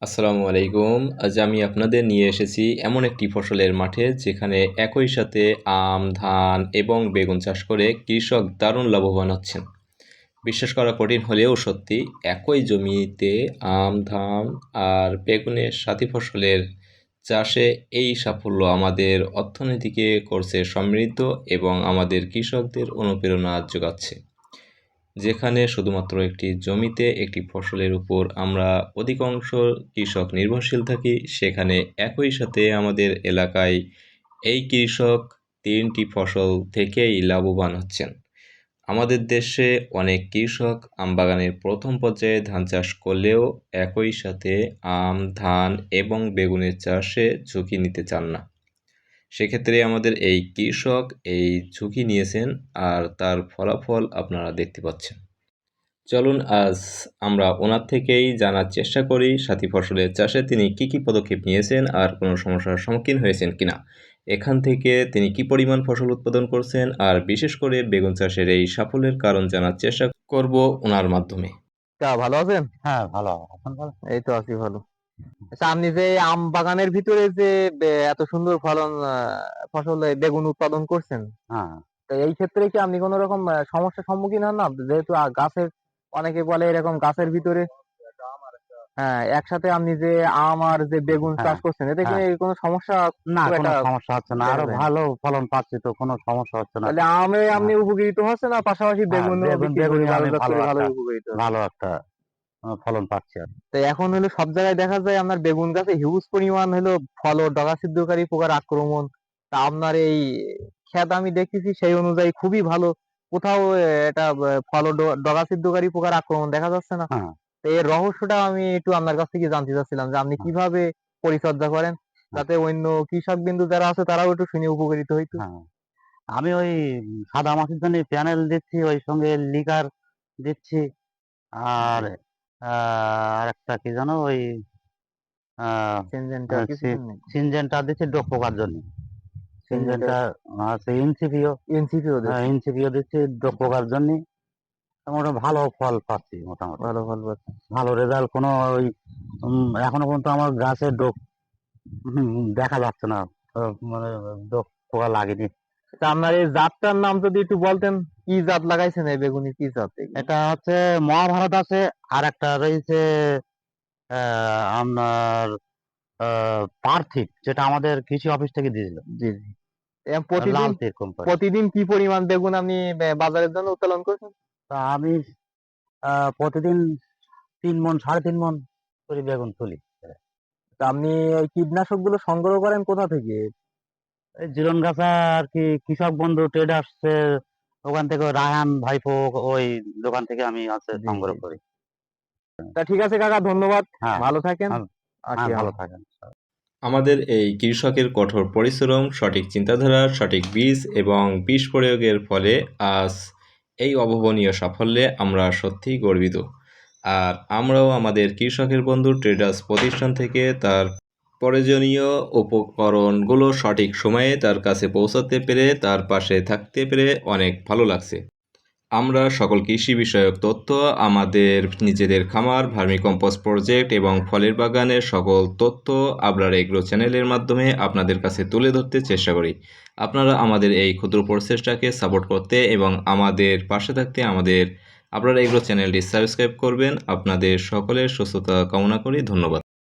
আসসালামু আলাইকুম। আজ আমি আপনাদের নিয়ে এসেছি এমন একটি ফসলের মাঠে যেখানে একই সাথে আম, ধান এবং বেগুন চাষ করে কৃষক দারুণ লাভবান হচ্ছেন। বিশ্বাস করা কঠিন হলেও সত্যি, একই জমিতে আম, ধান আর বেগুনের সাথী ফসলের চাষে এই সাফল্য আমাদের অর্থনীতিকে করছে সমৃদ্ধ এবং আমাদের কৃষকদের অনুপ্রেরণা যোগাচ্ছে। যেখানে শুধুমাত্র একটি জমিতে একটি ফসলের উপর আমরা অধিকাংশ কৃষক নির্ভরশীল থাকি, সেখানে একই সাথে আমাদের এলাকায় এই কৃষক তিনটি ফসল থেকেই লাভবান হচ্ছেন। আমাদের দেশে অনেক কৃষক আম বাগানের প্রথম পর্যায়ে ধান চাষ করলেও একই সাথে আম, ধান এবং বেগুনের চাষে ঝুঁকি নিতে চান না। সেক্ষেত্রে আমাদের এই কৃষক এই ঝুঁকি নিয়েছেন, আর তার ফলাফল আপনারা দেখতে পাচ্ছেন। চলুন আজ আমরা ওনার থেকেই জানার চেষ্টা করি সাথী ফসলের চাষে তিনি কি পদক্ষেপ নিয়েছেন আর কোনো সমস্যার সম্মুখীন হয়েছেন কিনা। এখান থেকে তিনি কি পরিমাণ ফসল উৎপাদন করছেন আর বিশেষ করে বেগুন চাষের এই সাফল্যের কারণ জানার চেষ্টা করব ওনার মাধ্যমে। ভালো আছেন? হ্যাঁ, ভালো। এখন ভালো? এই তো আছি ভালো। আচ্ছা, আপনি যে আম বাগানের ভিতরে যে এত সুন্দর ফলন ফসল বেগুন উৎপাদন করছেন, হ্যাঁ, তো এই ক্ষেত্রে কি আপনি কোনো রকম সমস্যার সম্মুখীন হন না? যেহেতু গাছের অনেকে বলে এরকম গাছের ভিতরে হ্যাঁ, একসাথে আপনি যে আম আর যে বেগুন হ্যাঁ, চাষ করছেন, এতে কি হ্যাঁ। কোনো সমস্যা না, খুব কোনো একটা সমস্যা হচ্ছে না। দেখা আরো যায় না? ভালো ফলন পাচ্ছি তো, কোনো সমস্যা হচ্ছে না। তাহলে আমে আপনি হ্যাঁ, উপকৃত হচ্ছেন, আর পাশাপাশি হ্যাঁ, বেগুনও বিক্রি করে বেগুনে আমি বাজারজাত করে ভালো উপকৃত হচ্ছেন। ভালো একটা ফলন পাচ্ছি আরকি। তো এখন হলো সব জায়গায় দেখা যায় আপনার বেগুন গাছে হিউজ পরিমাণ হলো ফল ও ডগা ছিদ্রকারী পোকার আক্রমণ। তা আপনার এই ক্ষেত আমি দেখতেছি সেই অনুযায়ী খুবই ভালো। কোথাও এটা ফল ও ডগা ছিদ্রকারী পোকার আক্রমণ দেখা যাচ্ছে না। হ্যাঁ, তো এর রহস্যটা আমি একটু আপনার কাছ থেকে জানতে চাচ্ছিলাম যে আপনি হ্যাঁ, কিভাবে পরিচর্যা করেন, হ্যাঁ, যাতে অন্য কৃষক বিন্দু যারা আছে তারাও একটু শুনে উপকৃত হইতো। হ্যাঁ। আমি ওই সাদা মাছির জন্য প্যানেল দিচ্ছি, ওই সঙ্গে লিকার দিচ্ছি। আর জি, আরেকটা কি যেন ওই আ সিনজেন্টা আ কিছু সি দেন নাকি? সিনজেন্টা দিচ্ছি ডোক পোকার জন্য। সিনজেন্টা সিনজেন্টা আছে ইনসিপিও, এনসিপিও হ্যাঁ, দিচ্ছেন। ইনসিপিও দিচ্ছি ডোক পোকার জন্যে। মোটামুটি ভালো ফল পাচ্ছি মোটামুটি। ভালো ফল পাচ্ছেন। ভালো রেজাল্ট কোনো ওই এখনো পর্যন্ত আমার গাছে ডোক দেখা যাচ্ছে না। মানে ডোক পোকা লাগেনি। তা আপনার এই জাতটার নাম যদি একটু বলতেন, কি জাত লাগাইছেন এই বেগুনের, কি জাত এগুলো? এটা হচ্ছে মহাভারত আছে, আর একটা রয়েছে আপনার পার্থিব, যেটা আমাদের কৃষি অফিস থেকে দিয়েছিল। জি, জি। প্রতিদিন লাল তীর কোম্পানি। প্রতিদিন কি পরিমাণ বেগুন আপনি বাজারের জন্য উত্তোলন করছেন? তা আমি প্রতিদিন ৩ মণ ৩.৫ মণ করে বেগুন তুলি। তা আপনি এই কীটনাশক গুলো সংগ্রহ করেন কোথা থেকে? এই জীবনগাছা আর কি কৃষক বন্ধু ট্রেডার্স এর ওখান থেকে, ওই রায়হান ভাইপো, ওই দোকান থেকে আমি জি, জি, সংগ্রহ জি। করি। তা ঠিক আছে কাকা, ধন্যবাদ। হ্যাঁ, ভালো থাকেন। হ্যাঁ, আসি হ্যাঁ, ভালো আমরা। থাকেন। আমাদের এই কৃষকের কঠোর পরিশ্রম, সঠিক চিন্তাধারা, সঠিক বীজ এবং বিষ প্রয়োগের ফলে আজ এই অভাবনীয় সাফল্যে আমরা সত্যিই গর্বিত। আর আমরাও আমাদের কৃষকের বন্ধু ট্রেডার্স প্রতিষ্ঠান থেকে তার প্রয়োজনীয় উপকরণগুলো সঠিক সময়ে তার কাছে পৌঁছাতে পেরে, তার পাশে থাকতে পেরে অনেক ভালো লাগছে। আমরা সকল কৃষি বিষয়ক তথ্য, আমাদের নিজেদের খামার, ভার্মিকম্পোস্ট প্রজেক্ট এবং ফলের বাগানের সকল তথ্য আবরার এগ্রো চ্যানেলের মাধ্যমে আপনাদের কাছে তুলে ধরতে চেষ্টা করি। আপনারা আমাদের এই ক্ষুদ্র প্রচেষ্টাকে সাপোর্ট করতে এবং আমাদের পাশে থাকতে আমাদের আবরার এগ্রো চ্যানেলটি সাবস্ক্রাইব করবেন। আপনাদের সকলের সুস্থতা কামনা করি। ধন্যবাদ।